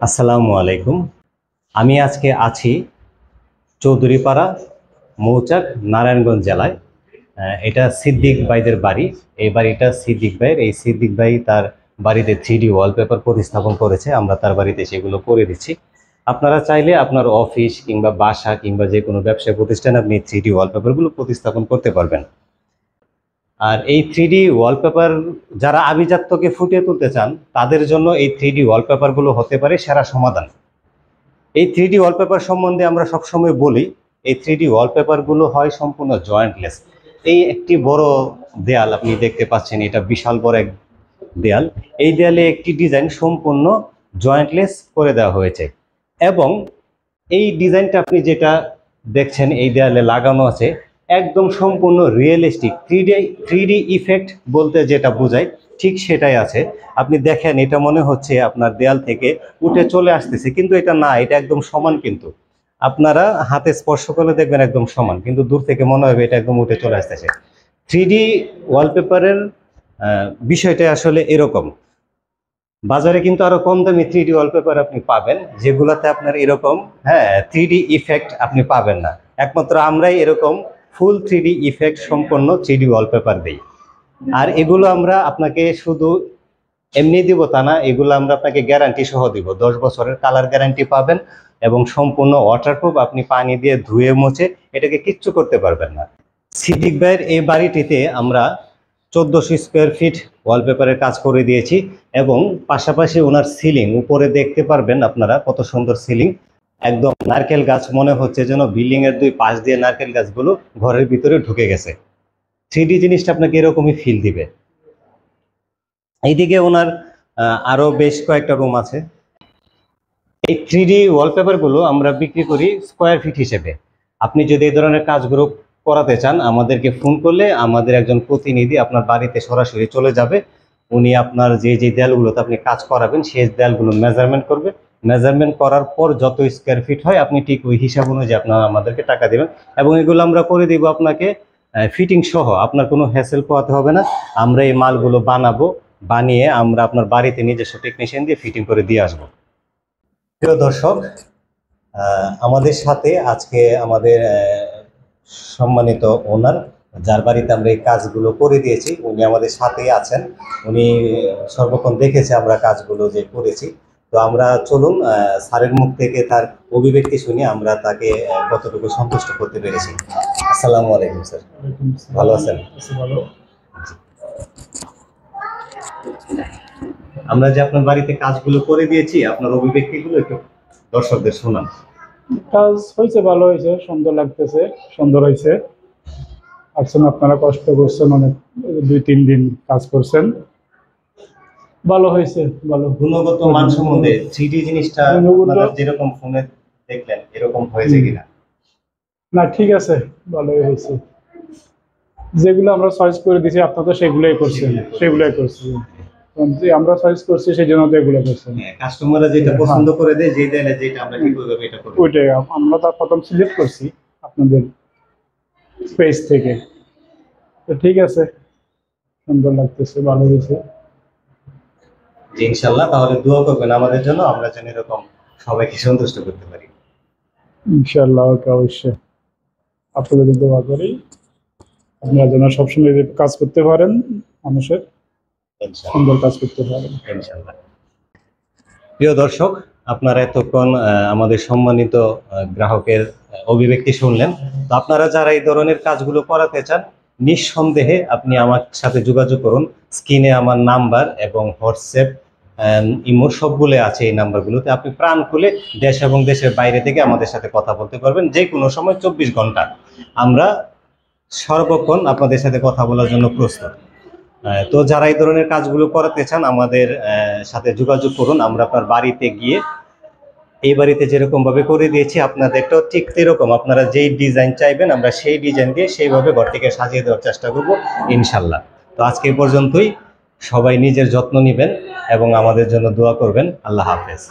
আসসালামু আলাইকুম। আমি আজকে আছি চৌধুরীপাড়া, মৌচাক, নারায়ণগঞ্জ জেলায়। এটা সিদ্দিক ভাইদের বাড়ি। এই বাড়িটা সিদ্দিক ভাইয়ের। এই সিদ্দিক ভাই তার বাড়িতে 3D ওয়ালপেপার প্রতিস্থাপন করেছে। আমরা তার বাড়িতে সেগুলো করে দিচ্ছি। আপনারা চাইলে আপনার অফিস কিংবা বাসা কিংবা যে কোনো ব্যবসায় প্রতিষ্ঠানে আপনি 3D ওয়ালপেপারগুলো প্রতিস্থাপন করতে পারবেন। আর এই 3D ওয়ালপেপার যারা আভিজাত্যকে ফুটিয়ে তুলতে চান তাদের জন্য এই 3D ওয়ালপেপারগুলো হতে পারে সেরা সমাধান। এই 3D ওয়ালপেপার সম্বন্ধে আমরা সবসময় বলি, এই 3D ওয়ালপেপারগুলো হয় সম্পূর্ণ জয়েন্টলেস। এই একটি বড় দেয়াল আপনি দেখতে পাচ্ছেন, এটা বিশাল বড় এক দেয়াল। এই দেয়ালে একটি ডিজাইন সম্পূর্ণ জয়েন্টলেস করে দেওয়া হয়েছে এবং এই ডিজাইনটা আপনি যেটা দেখছেন এই দেয়ালে লাগানো আছে একদম সম্পূর্ণ রিয়েলিস্টিক। 3D ইফেক্ট বলতে যেটা বোঝায় ঠিক সেটাই আছে। আপনি দেখেন, এটা মনে হচ্ছে আপনার দেয়াল থেকে উঠে চলে আসতেছে, কিন্তু এটা না, এটা একদম সমান। কিন্তু আপনারা হাতে স্পর্শ করলে দেখবেন একদম সমান, কিন্তু দূর থেকে মনে হবে এটা একদম উঠে চলে আসতেছে। 3D ওয়ালপেপারের বিষয়টা আসলে এরকম। বাজারে কিন্তু আরো কম দামি 3D ওয়ালপেপার আপনি পাবেন, যেগুলোতে আপনার এরকম 3D ইফেক্ট আপনি পাবেন না। একমাত্র আমরাই এরকম ফুল 3D ইফেক্ট সম্পন্ন 3D ওয়ালপেপার দিই। আর এগুলো আমরা আপনাকে শুধু এমনি দিব তা না, এগুলো আমরা আপনাকে গ্যারান্টি সহ দিব। 10 বছরের কালার গ্যারান্টি পাবেন এবং সম্পূর্ণ ওয়াটারপ্রুফ। আপনি পানি দিয়ে ধুয়ে মুছে এটাকে কিচ্ছু করতে পারবেন না। সিদ্দিক ভাইয়ের এই বাড়িটিতে আমরা 1400 স্কোয়ার ফিট ওয়ালপেপারের কাজ করে দিয়েছি এবং পাশাপাশি ওনার সিলিং উপরে দেখতে পারবেন আপনারা কত সুন্দর সিলিং। একদম নারকেল গাছ মনে হচ্ছে যেন বিল্ডিং এর দুই পাশ দিয়ে নারকেল গাছগুলো ঘরের ভিতরে ঢুকে গেছে। 3D জিনিসটা আপনাকে এরকমই ফিল দিবে। এইদিকে ওনার আরো বেশ কয়েকটা রুম আছে। এই 3D ওয়ালপেপারগুলো আমরা বিক্রি করি স্কোয়ার ফিট হিসেবে। আপনি যদি এই ধরনের কাজগুলো করাতে চান আমাদেরকে ফোন করলে আমাদের একজন প্রতিনিধি আপনার বাড়িতে সরাসরি চলে যাবে। উনি আপনার যে যে দেয়ালগুলোতে আপনি কাজ করাবেন সেই দেয়ালগুলো মেজারমেন্ট করবে। মেজারমেন্ট করার পর যত স্কোয়ার ফিট হয় আপনি ঠিক ওই হিসাব অনুযায়ী আপনারা আমাদেরকে টাকা দেবেন এবং এগুলো আমরা করে দিব আপনাকে ফিটিং সহ। আপনার কোনো হ্যাসেল পোহাতে হবে না। আমরা এই মালগুলো বানাবো, বানিয়ে আমরা আপনার বাড়িতে নিজস্ব টেকনিশিয়ান দিয়ে ফিটিং করে দিয়ে আসবো। প্রিয় দর্শক, আমাদের সাথে আজকে আমাদের সম্মানিত ওনার, যার বাড়িতে আমরা এই কাজগুলো করে দিয়েছি, উনি আমাদের সাথেই আছেন। উনি সর্বক্ষণ দেখেছে আমরা কাজগুলো যে করেছি। তো আমরা চলুন স্যারের মুখ থেকে তার অভিব্যক্তি শুনি আমরা তাকে কতটুকু সন্তুষ্ট করতে পেরেছি। আসসালামু আলাইকুম স্যার, ভালো আছেন? আমরা যে আপনার বাড়িতে কাজগুলো করে দিয়েছি আপনার অভিব্যক্তিগুলো একটু দর্শকদের শোনান। কাজ হয়েছে, ভালো হয়েছে, সুন্দর লাগতেছে, সুন্দর হয়েছে। আসছেন আপনারা, কষ্ট করছেন অনেক, 2-3 দিন কাজ করছেন, ভালো হয়েছে। ভালো গুণগত মান সম্বন্ধে 3D জিনিসটা যেরকম ফোনে দেখলেন এরকম হয়েছে কিনা? না, ঠিক আছে, ভালোই হয়েছে। যেগুলো আমরা চয়েস করে দিয়েছি আপনারা তো সেগুলোই করছেন। আমরা চয়েস করছি সেই জন্য তো এগুলো করছেন। কাস্টমাররা যেটা পছন্দ করে দেয়, যে দেয় যেটা আমরা কি করব এটা করব, ওইটাই আমরা তো প্রথম সিলেক্ট করছি আপনাদের পেজ থেকে। তো ঠিক আছে, সুন্দর লাগতেছে, ভালো হয়েছে। জি ইনশাআল্লাহ। তাহলে দোয়া করবেন আমাদের জন্য, আমরা যেন এরকম সবাইকে সন্তুষ্ট করতে পারি। ইনশাআল্লাহ, অবশ্যই আপনাদের দোয়া করি আপনারা যেন সবসময় কাজ করতে পারেন, মানুষের সুন্দর কাজ করতে পারেন ইনশাআল্লাহ। প্রিয় দর্শক, আপনারা এতক্ষণ আমাদের সম্মানিত গ্রাহকের অভিব্যক্তি শুনলেন। তো আপনারা যারা এই ধরনের কাজগুলো করাতে চান নিঃসন্দেহে আপনি আমার সাথে যোগাযোগ করুন। স্ক্রিনে আমার নাম্বার এবং হোয়াটসঅ্যাপ, ইমো সবগুলো আছে। এই নাম্বারগুলোতে আপনি প্রাণ খুলে দেশ এবং দেশের বাইরে থেকে আমাদের সাথে কথা বলতে পারবেন। যে কোনো সময় 24 ঘন্টা আমরা সর্বক্ষণ আপনাদের সাথে কথা বলার জন্য প্রস্তুত। তো যারা এই ধরনের কাজগুলো করাতে চান আমাদের সাথে যোগাযোগ করুন। আমরা আপনার বাড়িতে গিয়ে এই বাড়িতে যেরকম ভাবে করে দিয়েছি আপনাদেরটাও ঠিক এরকম, আপনারা যেই ডিজাইন চাইবেন আমরা সেই ডিজাইন দিয়ে সেইভাবে ঘরটিকে সাজিয়ে দেওয়ার চেষ্টা করব ইনশাল্লাহ। তো আজকে পর্যন্তই। সবাই নিজের যত্ন নেবেন এবং আমাদের জন্য দোয়া করবেন। আল্লাহ হাফেজ।